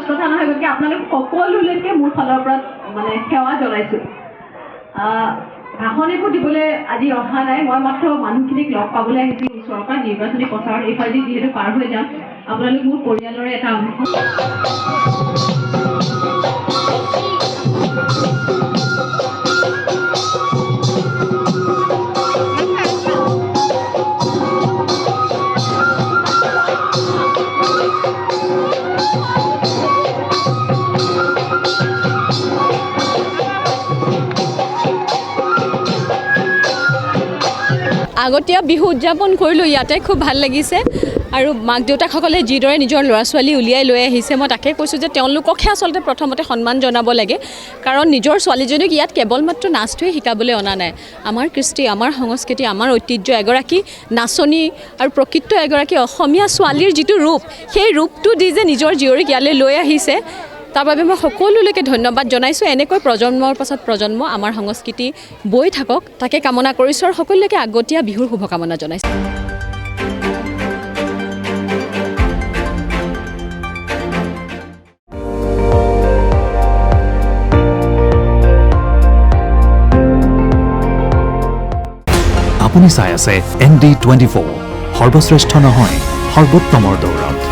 কথা নহয় গতিকে আপোনালোক সকলোলৈকে মোৰ ফালৰ পৰা মানে সেৱা জনাইছোঁ। ভাষণ একো দিবলৈ আজি অহা নাই, মই মাত্ৰ মানুহখিনিক লগ পাবলৈ আহিছোঁ ওচৰৰ পৰা নিৰ্বাচনী প্ৰচাৰত এইফালেদি যিহেতু পাৰ হৈ যাম। আপোনালোক মোৰ পৰিয়ালৰে এটা অংশ। আগতীয়া বিহু উদযাপন কৰিলোঁ ইয়াতে, খুব ভাল লাগিছে। আৰু মাক দেউতাকসকলে যিদৰে নিজৰ ল'ৰা ছোৱালী উলিয়াই লৈ আহিছে, মই তাকে কৈছোঁ যে তেওঁলোককহে আচলতে প্ৰথমতে সন্মান জনাব লাগে। কাৰণ নিজৰ ছোৱালীজনীক ইয়াত কেৱল মাত্ৰ নাচটোৱে শিকাবলৈ অনা নাই। আমাৰ কৃষ্টি, আমাৰ সংস্কৃতি, আমাৰ ঐতিহ্য, এগৰাকী নাচনী আৰু প্ৰকৃত এগৰাকী অসমীয়া ছোৱালীৰ যিটো ৰূপ, সেই ৰূপটো দি যে নিজৰ জীয়ৰীক ইয়ালৈ লৈ আহিছে, তাৰ বাবে মই সকলোলৈকে ধন্যবাদ জনাইছোঁ। এনেকৈ প্ৰজন্মৰ পাছত প্ৰজন্ম আমাৰ সংস্কৃতি বৈ থাকক, তাকে কামনা কৰিছোঁ আৰু সকলোলৈকে আগতীয়া বিহুৰ শুভকামনা জনাইছোঁ। আপুনি চাই আছে ND24, সৰ্বশ্ৰেষ্ঠ নহয় সৰ্বোত্তমৰ দৌৰত।